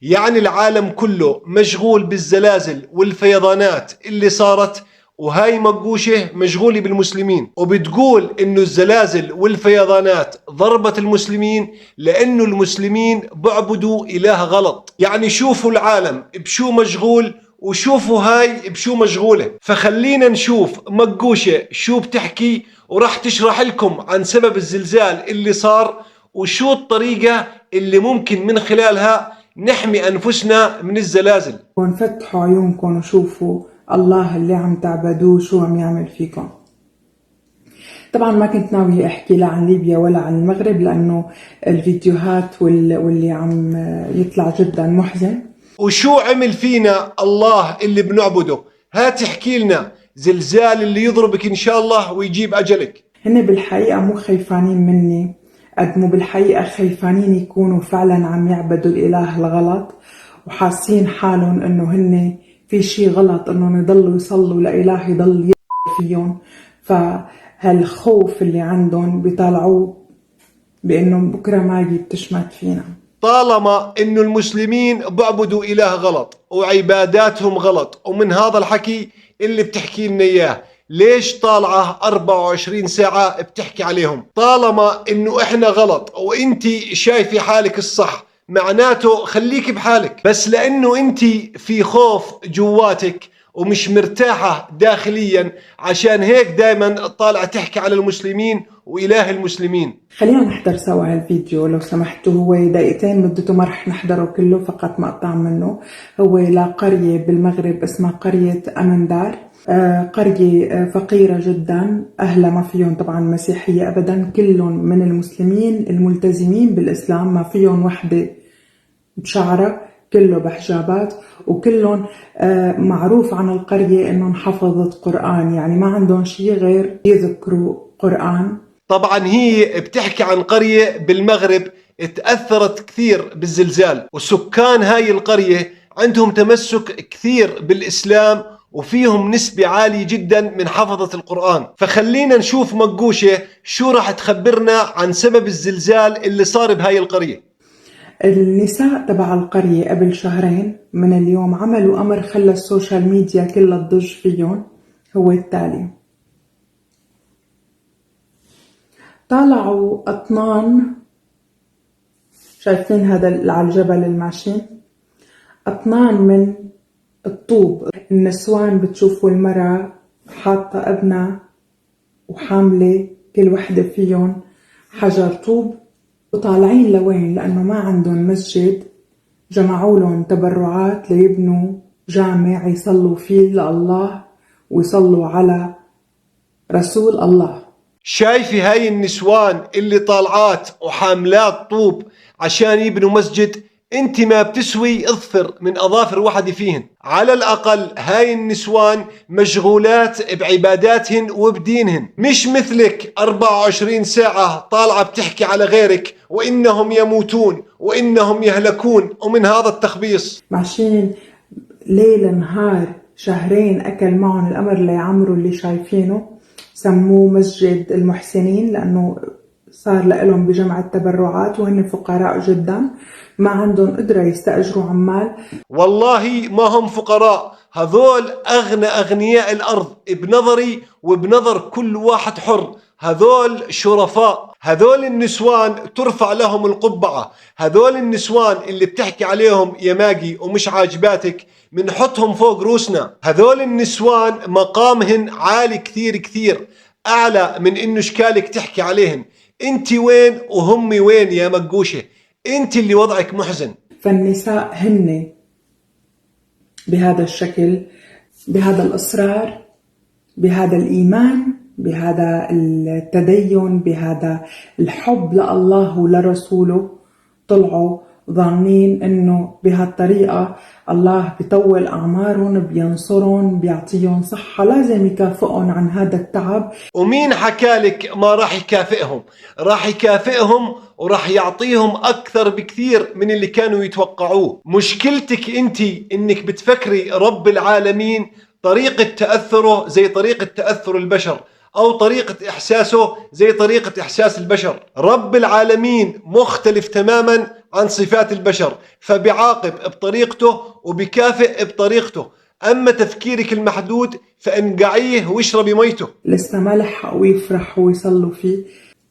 يعني العالم كله مشغول بالزلازل والفيضانات اللي صارت، وهاي مقوشة مشغولة بالمسلمين، وبتقول انه الزلازل والفيضانات ضربت المسلمين لانه المسلمين بعبدوا اله غلط. يعني شوفوا العالم بشو مشغول وشوفوا هاي بشو مشغولة. فخلينا نشوف مقوشة شو بتحكي، وراح تشرح لكم عن سبب الزلزال اللي صار وشو الطريقة اللي ممكن من خلالها نحمي أنفسنا من الزلازل. فتحوا عيونكم وشوفوا الله اللي عم تعبدوه شو عم يعمل فيكم. طبعا ما كنت ناوية احكي لا عن ليبيا ولا عن المغرب، لانه الفيديوهات واللي عم يطلع جدا محزن. وشو عمل فينا الله اللي بنعبده؟ هات احكي لنا. زلزال اللي يضربك ان شاء الله ويجيب اجلك. هن بالحقيقة مو خايفانين مني قد مو بالحقيقة خايفانين يكونوا فعلا عم يعبدوا الإله الغلط، وحاسين حالهم انه هن في شي غلط انهم يضلوا يصلوا لإله يضل فيهم. فهالخوف اللي عندهم بيطالعوه بانه بكره ما بتشمت فينا. طالما انه المسلمين بعبدوا اله غلط وعباداتهم غلط، ومن هذا الحكي اللي بتحكي لنا اياه، ليش طالعة 24 ساعة بتحكي عليهم؟ طالما انه احنا غلط وانتي شايفي حالك الصح، معناته خليك بحالك. بس لانه انتي في خوف جواتك ومش مرتاحة داخليا، عشان هيك دايما طالعة تحكي على المسلمين وإله المسلمين. خلينا نحضر سوا هالفيديو لو سمحتوا. هو دقيقتين مدته، ما رح نحضره كله، فقط مقطع منه. هو لقرية بالمغرب اسمها قرية أمندار. قرية فقيرة جدا، أهلها ما فيهم طبعا مسيحية أبدا، كلهم من المسلمين الملتزمين بالإسلام، ما فيهم وحدة بشعرة، كله بحجابات، وكلهم معروف عن القرية انهم حفظت قرآن، يعني ما عندهم شيء غير يذكروا قرآن. طبعا هي بتحكي عن قرية بالمغرب تأثرت كثير بالزلزال، وسكان هاي القرية عندهم تمسك كثير بالإسلام، وفيهم نسبة عالية جدا من حفظة القرآن. فخلينا نشوف مقوشة شو راح تخبرنا عن سبب الزلزال اللي صار بهاي القرية. النساء تبع القرية قبل شهرين من اليوم عملوا أمر خلى السوشيال ميديا كلها تضج فيهم، هو التالي: طالعوا أطنان، شايفين هذا اللي على الجبل الماشين، أطنان من الطوب. النسوان بتشوفوا المرأة حاطة ابنها وحاملة كل وحدة فيهم حجر طوب، وطالعين لوين؟ لأنه ما عندهم مسجد، جمعوا لهم تبرعات ليبنوا جامع يصلوا فيه لله ويصلوا على رسول الله. شايفي هاي النسوان اللي طالعات وحاملات طوب عشان يبنوا مسجد؟ انت ما بتسوي اظفر من اظافر واحد فيهن. على الاقل هاي النسوان مشغولات بعباداتهن وبدينهن، مش مثلك 24 ساعة طالعة بتحكي على غيرك وانهم يموتون وانهم يهلكون ومن هذا التخبيص. ماشيين ليل نهار شهرين، اكل معهم الامر ليعمروا اللي شايفينه، سموه مسجد المحسنين لانه صار لهم بجمع التبرعات، وهن فقراء جدا ما عندهم قدرة يستأجروا عمال. والله ما هم فقراء، هذول أغنى أغنياء الأرض بنظري وبنظر كل واحد حر. هذول شرفاء، هذول النسوان ترفع لهم القبعة. هذول النسوان اللي بتحكي عليهم يا ماجي ومش عاجباتك منحطهم فوق روسنا. هذول النسوان مقامهن عالي كثير كثير، أعلى من إنه شكالك تحكي عليهن. انت وين وهم وين يا مقوشة؟ انت اللي وضعك محزن. فالنساء هن بهذا الشكل، بهذا الإصرار، بهذا الإيمان، بهذا التدين، بهذا الحب لله ولرسوله، طلعوا ظانين انه بهالطريقة الله بيطول اعمارهم، بينصرهم، بيعطيهم صحة، لازم يكافئهم عن هذا التعب. ومين حكالك ما راح يكافئهم؟ راح يكافئهم وراح يعطيهم اكثر بكثير من اللي كانوا يتوقعوه. مشكلتك انت انك بتفكري رب العالمين طريقة تأثره زي طريقة تأثر البشر. أو طريقة إحساسه زي طريقة إحساس البشر. رب العالمين مختلف تماما عن صفات البشر، فبيعاقب بطريقته وبكافئ بطريقته. أما تفكيرك المحدود فانقعيه واشربي ميته. لسه ما لحقوا يفرحوا ويصلوا فيه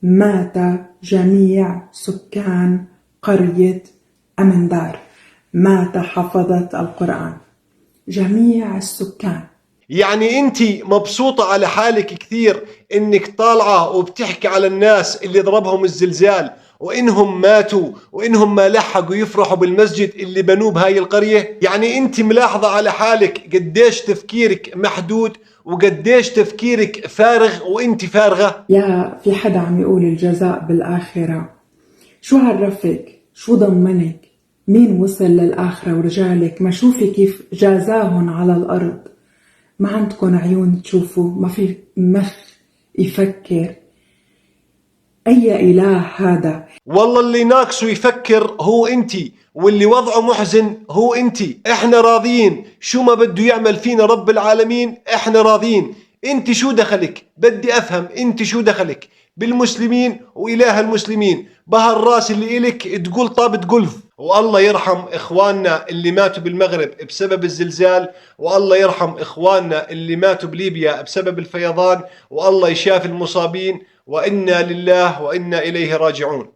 مات جميع سكان قرية أمندار. مات حفظة القرآن، جميع السكان. يعني انت مبسوطة على حالك كثير انك طالعة وبتحكي على الناس اللي ضربهم الزلزال وانهم ماتوا وانهم ما لحقوا يفرحوا بالمسجد اللي بنوه بهاي القرية. يعني انت ملاحظة على حالك قديش تفكيرك محدود وقديش تفكيرك فارغ وانت فارغة. يا في حدا عم يقول الجزاء بالآخرة، شو عرفك؟ شو ضمنك؟ مين وصل للآخرة ورجالك؟ ما شوفي كيف جازاهن على الأرض. ما عندكن عيون تشوفوا، ما في مخ يفكر. أي إله هذا؟ والله اللي ناقصه يفكر هو انتي، واللي وضعه محزن هو انتي. احنا راضيين، شو ما بده يعمل فينا رب العالمين احنا راضيين. انتي شو دخلك؟ بدي افهم انتي شو دخلك بالمسلمين واله المسلمين؟ بهالراس اللي الك تقول طابة قلف. والله يرحم اخواننا اللي ماتوا بالمغرب بسبب الزلزال، والله يرحم اخواننا اللي ماتوا بليبيا بسبب الفيضان، والله يشافي المصابين، وإنا لله وإنا إليه راجعون.